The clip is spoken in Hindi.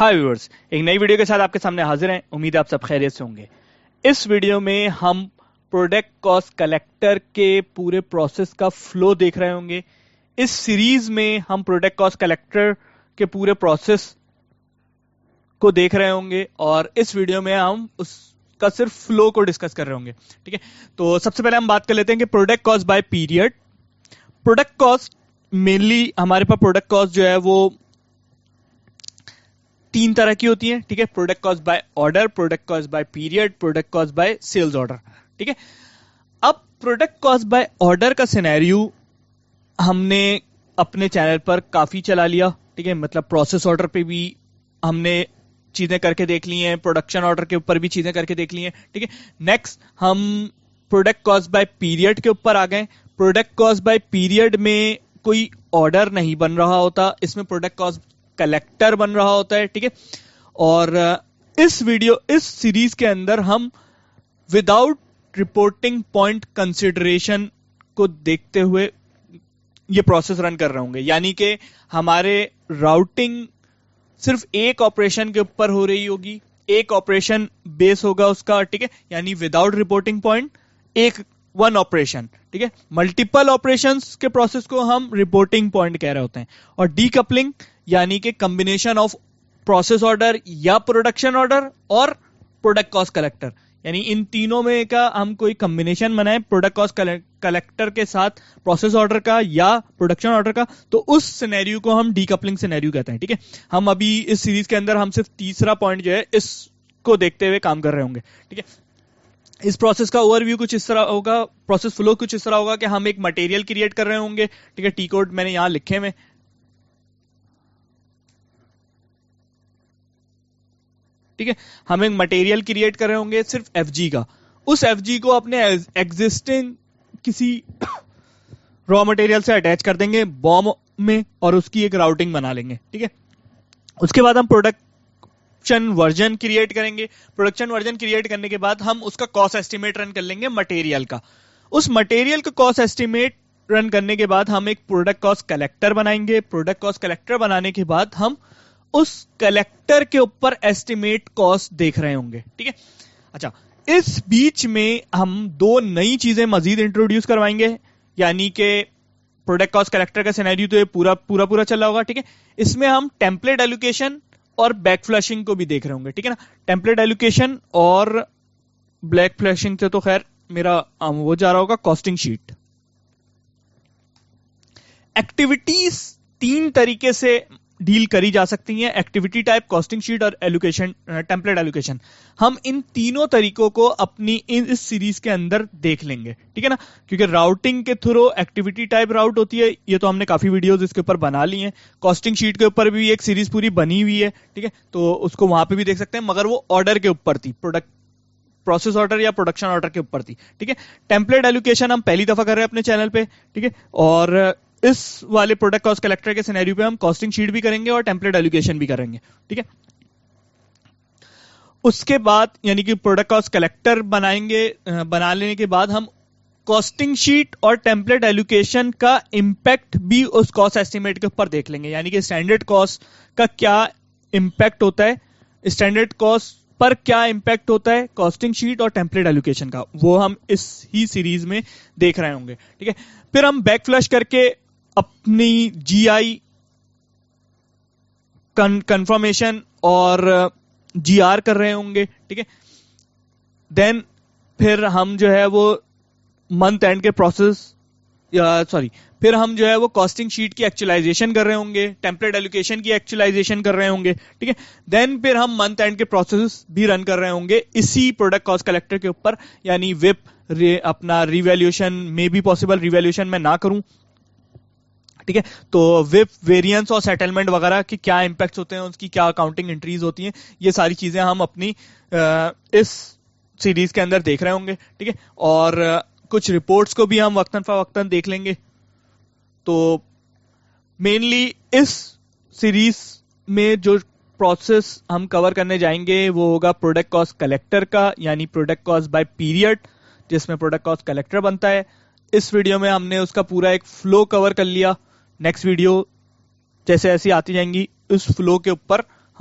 हाय व्यूअर्स, एक नई वीडियो के साथ आपके सामने हाजिर हैं। उम्मीद है आप सब खैरियत से होंगे। इस वीडियो में हम प्रोडक्ट कॉस्ट कलेक्टर के पूरे प्रोसेस का फ्लो देख रहे होंगे। इस सीरीज में हम प्रोडक्ट कॉस्ट कलेक्टर के पूरे प्रोसेस को देख रहे होंगे और इस वीडियो में हम उसका सिर्फ फ्लो को डिस्कस कर रहे होंगे। ठीक है, तो सबसे पहले हम बात कर लेते हैं कि product cost by period. Product cost mainly हमारे पास प्रोडक्ट कॉस्ट जो है वो तीन तरह की होती है। ठीक है, product cost by order, product cost by period, product cost by sales order. ठीक है, अब प्रोडक्ट कॉस्ट बाय ऑर्डर का सिनेरियो हमने अपने चैनल पर काफी चला लिया। ठीक है, मतलब प्रोसेस ऑर्डर पे भी हमने चीजें करके देख ली हैं, प्रोडक्शन ऑर्डर के ऊपर भी चीजें करके देख ली हैं। ठीक है, नेक्स्ट हम प्रोडक्ट कॉस्ट बाय पीरियड के ऊपर आ गए। प्रोडक्ट कॉस्ट बाय पीरियड में कोई ऑर्डर नहीं बन रहा होता, इसमें प्रोडक्ट कॉस्ट कलेक्टर बन रहा होता है। ठीक है, और इस सीरीज के अंदर हम विदाउट रिपोर्टिंग पॉइंट कंसिडरेशन को देखते हुए ये प्रोसेस रन कर रहे होंगे, यानी कि हमारे राउटिंग सिर्फ एक ऑपरेशन के ऊपर हो रही होगी, एक ऑपरेशन बेस होगा उसका। ठीक है, यानी without reporting point one operation. ठीक है, मल्टीपल ऑपरेशंस के प्रोसेस को हम रिपोर्टिंग पॉइंट कह रहे होते हैं। और डीकपलिंग यानी कि कॉम्बिनेशन ऑफ प्रोसेस ऑर्डर या प्रोडक्शन ऑर्डर और प्रोडक्ट कॉस्ट कलेक्टर, यानी इन तीनों में का हम कोई कॉम्बिनेशन बनाए प्रोडक्ट कॉस्ट कलेक्टर के साथ प्रोसेस ऑर्डर का या प्रोडक्शन ऑर्डर का, तो उस सिनेरियो को हम डीकपलिंग सिनेरियो कहते हैं। ठीक है, हम अभी इस सीरीज के अंदर हम सिर्फ तीसरा पॉइंट जो है इसको देखते हुए काम कर रहे होंगे। ठीक है, इस प्रोसेस का ओवरव्यू कुछ इस तरह होगा, प्रोसेस फ्लो कुछ इस तरह होगा कि हम एक मटेरियल क्रिएट कर रहे होंगे। ठीक है, टी कोड मैंने यहां लिखे में। ठीक है, हम एक मटेरियल क्रिएट कर रहे होंगे सिर्फ एफजी का। उस एफजी को अपने एग्जिस्टिंग किसी रॉ मटेरियल से अटैच कर देंगे बॉम में और उसकी एक राउटिंग बना लेंगे। ठीक है, उसके बाद हम प्रोडक्शन वर्जन क्रिएट करेंगे। प्रोडक्शन वर्जन क्रिएट करने के बाद हम उसका कॉस्ट एस्टिमेट रन कर लेंगे मटेरियल का। उस मटेरियल का कॉस्ट एस्टिमेट रन करने के बाद हम एक प्रोडक्ट कॉस्ट कलेक्टर बनाएंगे। प्रोडक्ट कॉस्ट कलेक्टर बनाने के बाद हम उस कलेक्टर के ऊपर एस्टिमेट कॉस्ट देख रहे होंगे। ठीक है, अच्छा, इस बीच में हम दो नई चीजें मजीद इंट्रोड्यूस करवाएंगे, यानी कि प्रोडक्ट कॉस्ट कलेक्टर का सिनेरियो तो ये पूरा चल रहा होगा। ठीक है, इसमें हम टेम्पलेट एलोकेशन और बैक फ्लशिंग को भी देख रहे होंगे। ठीक है ना, टेम्पलेट एलोकेशन और बैक फ्लशिंग से तो खैर मेरा वो जा रहा होगा कॉस्टिंग शीट। एक्टिविटीज तीन तरीके से डील करी जा सकती हैं, एक्टिविटी टाइप, कॉस्टिंग शीट और एलोकेशन, टेम्पलेट एलोकेशन। हम इन तीनों तरीकों को अपनी इस सीरीज के अंदर देख लेंगे। ठीक है ना, क्योंकि राउटिंग के थ्रू एक्टिविटी टाइप राउट होती है, ये तो हमने काफी वीडियोस इसके ऊपर बना ली हैं। कॉस्टिंग शीट के ऊपर भी एक सीरीज पूरी बनी हुई है। ठीक है, तो उसको वहां पे भी देख सकते हैं, मगर वो ऑर्डर के ऊपर थी, प्रोसेस ऑर्डर या प्रोडक्शन ऑर्डर के ऊपर थी। ठीक है, टेम्पलेट एलोकेशन हम पहली दफा कर रहे हैं अपने चैनल पे। ठीक है, और इस वाले प्रोडक्ट कॉस्ट कलेक्टर के सिनेरियो पे हम कॉस्टिंग शीट भी करेंगे और टेम्पलेट एलोकेशन भी करेंगे। ठीक है, उसके बाद यानी कि प्रोडक्ट कॉस्ट कलेक्टर बनाएंगे। बना लेने के बाद हम कॉस्टिंग शीट और टेम्पलेट एलोकेशन का इंपैक्ट भी उस कॉस्ट एस्टिमेट के ऊपर देख लेंगे, यानी कि स्टैंडर्ड कॉस्ट का क्या इंपैक्ट होता है, स्टैंडर्ड कॉस्ट पर क्या इंपैक्ट होता है कॉस्टिंग शीट और टेम्पलेट एलोकेशन का, वो हम इस ही सीरीज में देख रहे होंगे। ठीक है, फिर हम बैक फ्लश करके अपनी जीआई कंफर्मेशन और जीआर कर रहे होंगे। ठीक है, देन फिर हम जो है वो मंथ एंड के प्रोसेस फिर हम जो है वो कॉस्टिंग शीट की एक्चुअलाइजेशन कर रहे होंगे, टेम्पलेट एलोकेशन की एक्चुअलाइजेशन कर रहे होंगे। ठीक है, देन फिर हम मंथ एंड के प्रोसेस भी रन कर रहे होंगे इसी प्रोडक्ट कॉस्ट कलेक्टर के ऊपर, यानी विप अपना रिवैल्यूएशन में भी पॉसिबल, रिवैल्यूएशन में ना करूं। ठीक है, तो विप, वेरिएंस और सेटलमेंट वगैरह के क्या इंपैक्ट्स होते हैं, उसकी क्या अकाउंटिंग एंट्रीज होती हैं, ये सारी चीजें हम अपनी इस सीरीज के अंदर देख रहे होंगे। ठीक है, और कुछ रिपोर्ट्स को भी हम वक्तन फवक्तन देख लेंगे। तो मेनली इस सीरीज में जो प्रोसेस हम कवर करने जाएंगे वो होगा प्रोडक्ट कॉस्ट कलेक्टर का, यानी प्रोडक्ट कॉस्ट बाय पीरियड, जिसमें प्रोडक्ट कॉस्ट कलेक्टर बनता है। इस वीडियो में हमने उसका पूरा एक फ्लो कवर कर लिया। नेक्स्ट वीडियो जैसे ऐसी आती जाएंगी उस फ्लो के ऊपर